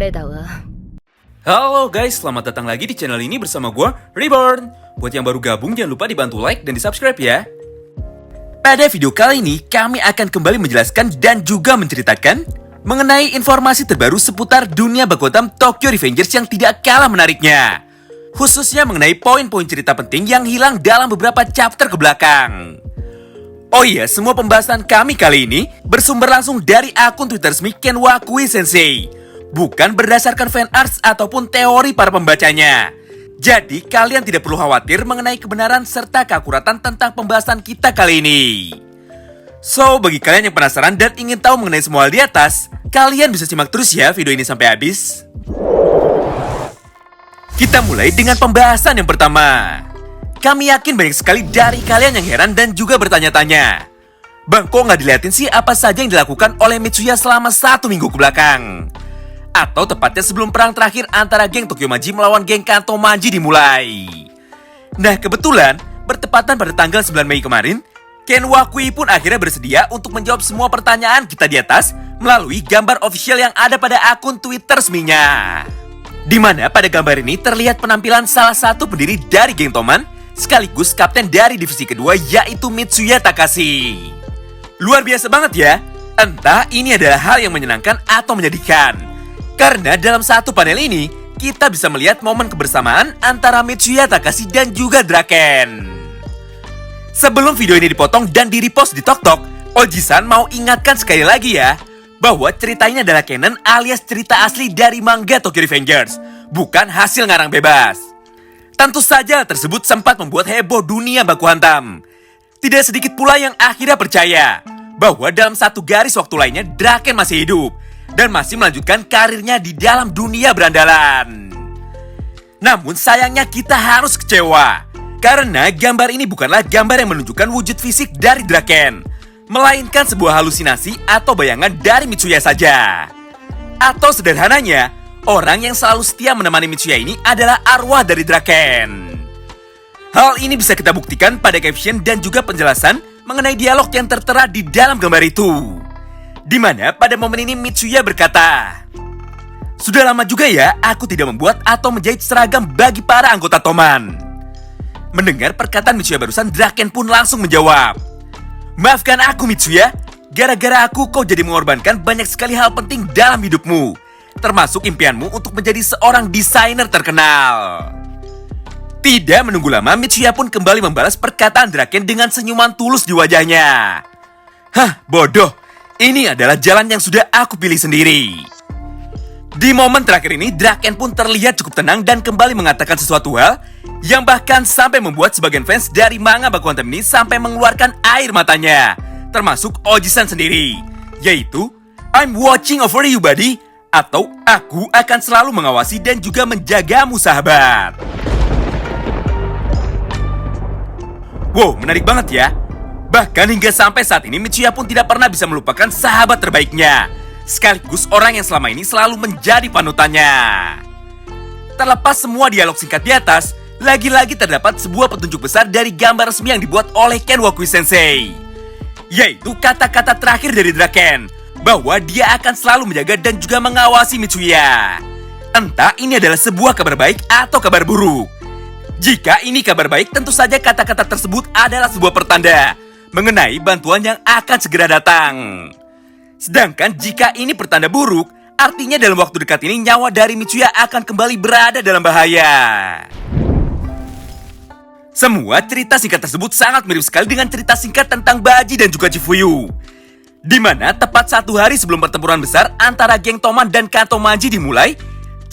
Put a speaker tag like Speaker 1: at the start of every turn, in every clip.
Speaker 1: 말해다오.
Speaker 2: Halo guys, selamat datang lagi di channel ini bersama gue, Reborn. Buat yang baru gabung, jangan lupa dibantu like dan di subscribe ya. Pada video kali ini, kami akan kembali menjelaskan dan juga menceritakan mengenai informasi terbaru seputar dunia Bakuatam Tokyo Revengers yang tidak kalah menariknya. Khususnya mengenai poin-poin cerita penting yang hilang dalam beberapa chapter ke belakang. Oh iya, semua pembahasan kami kali ini bersumber langsung dari akun Twitter resmi Ken Wakui Sensei, bukan berdasarkan fan arts ataupun teori para pembacanya. Jadi kalian tidak perlu khawatir mengenai kebenaran serta keakuratan tentang pembahasan kita kali ini. So, bagi kalian yang penasaran dan ingin tahu mengenai semua hal di atas, kalian bisa simak terus ya video ini sampai habis. Kita mulai dengan pembahasan yang pertama. Kami yakin banyak sekali dari kalian yang heran dan juga bertanya-tanya, Bang, kok nggak diliatin sih apa saja yang dilakukan oleh Mitsuya selama 1 minggu ke belakang? Atau tepatnya sebelum perang terakhir antara geng Tokyo Manji melawan geng Kanto Manji dimulai. Nah, kebetulan bertepatan pada tanggal 9 Mei kemarin, Ken Wakui pun akhirnya bersedia untuk menjawab semua pertanyaan kita di atas melalui gambar official yang ada pada akun Twitter resminya. Di mana pada gambar ini terlihat penampilan salah satu pendiri dari geng Toman sekaligus kapten dari divisi kedua, yaitu Mitsuya Takashi. Luar biasa banget ya. Entah ini adalah hal yang menyenangkan atau menyedihkan, karena dalam satu panel ini kita bisa melihat momen kebersamaan antara Mitsuya Takashi dan juga Draken. Sebelum video ini dipotong dan di-repost di TokTok, Oji-san mau ingatkan sekali lagi ya, bahwa cerita ini adalah canon alias cerita asli dari manga Tokyo Revengers, bukan hasil ngarang bebas. Tentu saja tersebut sempat membuat heboh dunia baku hantam. Tidak sedikit pula yang akhirnya percaya bahwa dalam satu garis waktu lainnya Draken masih hidup dan masih melanjutkan karirnya di dalam dunia berandalan. Namun sayangnya kita harus kecewa, karena gambar ini bukanlah gambar yang menunjukkan wujud fisik dari Draken, melainkan sebuah halusinasi atau bayangan dari Mitsuya saja. Atau sederhananya, orang yang selalu setia menemani Mitsuya ini adalah arwah dari Draken. Hal ini bisa kita buktikan pada caption dan juga penjelasan mengenai dialog yang tertera di dalam gambar itu. Di mana pada momen ini Mitsuya berkata, "Sudah lama juga ya aku tidak membuat atau menjahit seragam bagi para anggota Toman." Mendengar perkataan Mitsuya barusan, Draken pun langsung menjawab, "Maafkan aku Mitsuya, gara-gara aku kau jadi mengorbankan banyak sekali hal penting dalam hidupmu, termasuk impianmu untuk menjadi seorang desainer terkenal." Tidak menunggu lama, Mitsuya pun kembali membalas perkataan Draken dengan senyuman tulus di wajahnya. "Hah, bodoh. Ini adalah jalan yang sudah aku pilih sendiri." Di momen terakhir ini, Draken pun terlihat cukup tenang dan kembali mengatakan sesuatu hal yang bahkan sampai membuat sebagian fans dari manga Baku Hantam ini sampai mengeluarkan air matanya, termasuk Oji-san sendiri, yaitu "I'm watching over you buddy," atau "Aku akan selalu mengawasi dan juga menjagamu sahabat." Wow, menarik banget ya. Bahkan hingga sampai saat ini Mitsuya pun tidak pernah bisa melupakan sahabat terbaiknya, sekaligus orang yang selama ini selalu menjadi panutannya. Terlepas semua dialog singkat di atas, lagi-lagi terdapat sebuah petunjuk besar dari gambar resmi yang dibuat oleh Ken Wakui Sensei, yaitu kata-kata terakhir dari Draken, bahwa dia akan selalu menjaga dan juga mengawasi Mitsuya. Entah ini adalah sebuah kabar baik atau kabar buruk. Jika ini kabar baik, tentu saja kata-kata tersebut adalah sebuah pertanda mengenai bantuan yang akan segera datang. Sedangkan jika ini pertanda buruk, artinya dalam waktu dekat ini nyawa dari Mitsuya akan kembali berada dalam bahaya. Semua cerita singkat tersebut sangat mirip sekali dengan cerita singkat tentang Baji dan juga Chifuyu, di mana tepat 1 hari sebelum pertempuran besar antara geng Toman dan Kanto Manji dimulai,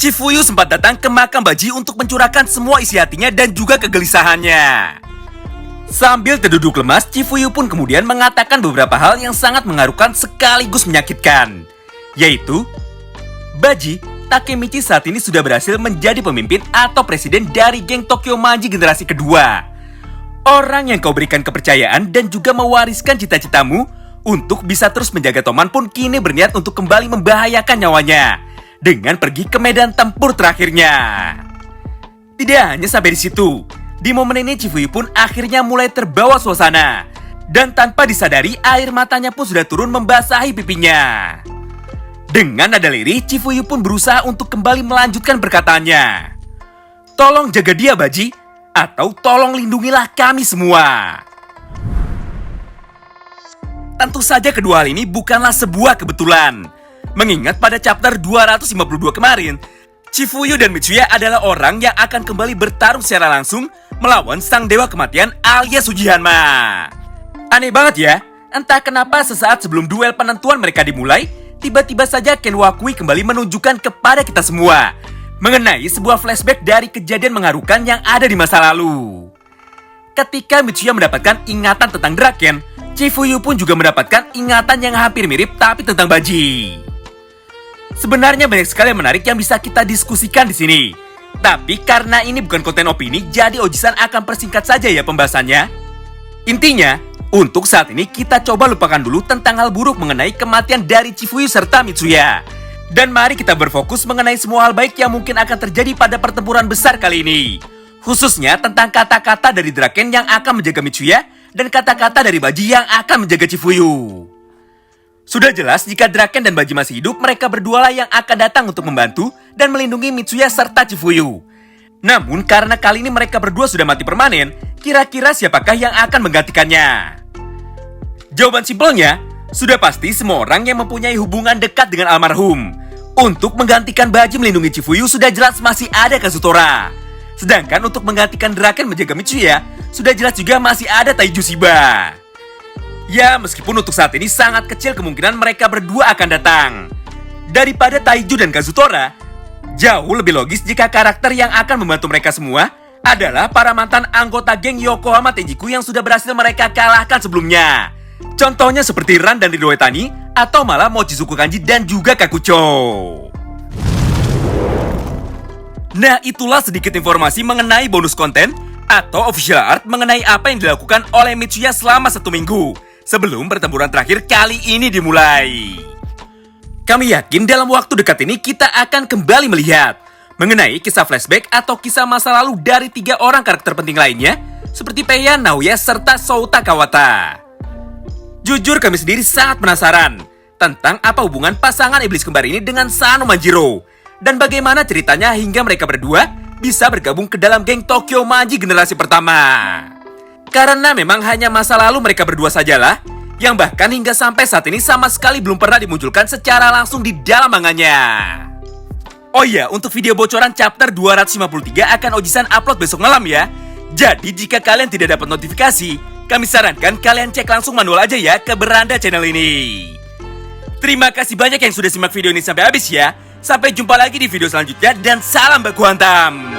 Speaker 2: Chifuyu sempat datang ke makam Baji untuk mencurahkan semua isi hatinya dan juga kegelisahannya. Sambil terduduk lemas, Chifuyu pun kemudian mengatakan beberapa hal yang sangat mengharukan sekaligus menyakitkan, yaitu, "Baji, Takemichi saat ini sudah berhasil menjadi pemimpin atau presiden dari geng Tokyo Manji generasi kedua. Orang yang kau berikan kepercayaan dan juga mewariskan cita-citamu untuk bisa terus menjaga Toman pun kini berniat untuk kembali membahayakan nyawanya dengan pergi ke medan tempur terakhirnya." Tidak hanya sampai di situ, di momen ini Chifuyu pun akhirnya mulai terbawa suasana, dan tanpa disadari air matanya pun sudah turun membasahi pipinya. Dengan nada lirih, Chifuyu pun berusaha untuk kembali melanjutkan perkataannya. Tolong jaga dia, Baji, atau tolong lindungilah kami semua. Tentu saja kedua hal ini bukanlah sebuah kebetulan. Mengingat pada chapter 252 kemarin, Chifuyu dan Mitsuya adalah orang yang akan kembali bertarung secara langsung melawan sang dewa kematian alias Uchihanma. Aneh banget ya, entah kenapa sesaat sebelum duel penentuan mereka dimulai, tiba-tiba saja Ken Wakui kembali menunjukkan kepada kita semua mengenai sebuah flashback dari kejadian mengharukan yang ada di masa lalu. Ketika Mitsuya mendapatkan ingatan tentang Draken, Chifuyu pun juga mendapatkan ingatan yang hampir mirip tapi tentang Baji. Sebenarnya banyak sekali yang menarik yang bisa kita diskusikan di sini. Tapi karena ini bukan konten opini, jadi Oji-san akan persingkat saja ya pembahasannya. Intinya, untuk saat ini kita coba lupakan dulu tentang hal buruk mengenai kematian dari Chifuyu serta Mitsuya. Dan mari kita berfokus mengenai semua hal baik yang mungkin akan terjadi pada pertempuran besar kali ini. Khususnya tentang kata-kata dari Draken yang akan menjaga Mitsuya dan kata-kata dari Baji yang akan menjaga Chifuyu. Sudah jelas jika Draken dan Baji masih hidup, mereka berdualah yang akan datang untuk membantu dan melindungi Mitsuya serta Chifuyu. Namun karena kali ini mereka berdua sudah mati permanen, kira-kira siapakah yang akan menggantikannya? Jawaban simpelnya, sudah pasti semua orang yang mempunyai hubungan dekat dengan almarhum. Untuk menggantikan Baji melindungi Chifuyu sudah jelas masih ada Kazutora. Sedangkan untuk menggantikan Draken menjaga Mitsuya, sudah jelas juga masih ada Taiju Shiba. Ya, meskipun untuk saat ini sangat kecil kemungkinan mereka berdua akan datang. Daripada Taiju dan Kazutora, jauh lebih logis jika karakter yang akan membantu mereka semua adalah para mantan anggota geng Yokohama Tenjiku yang sudah berhasil mereka kalahkan sebelumnya. Contohnya seperti Ran dan Ridoi Tani, atau malah Mochizuku Kanji dan juga Kakucho. Nah, itulah sedikit informasi mengenai bonus konten atau official art mengenai apa yang dilakukan oleh Mitsuya selama 1 minggu sebelum pertempuran terakhir kali ini dimulai. Kami yakin dalam waktu dekat ini kita akan kembali melihat mengenai kisah flashback atau kisah masa lalu dari 3 orang karakter penting lainnya seperti Peiya, Naoya, serta Souta Kawata. Jujur kami sendiri sangat penasaran tentang apa hubungan pasangan iblis kembar ini dengan Sano Manjiro dan bagaimana ceritanya hingga mereka berdua bisa bergabung ke dalam geng Tokyo Manji generasi pertama. Karena memang hanya masa lalu mereka berdua sajalah yang bahkan hingga sampai saat ini sama sekali belum pernah dimunculkan secara langsung di dalam manganya. Oh iya, untuk video bocoran chapter 253 akan Oji-san upload besok malam ya. Jadi jika kalian tidak dapat notifikasi, kami sarankan kalian cek langsung manual aja ya ke beranda channel ini. Terima kasih banyak yang sudah simak video ini sampai habis ya. Sampai jumpa lagi di video selanjutnya dan salam baku hantam.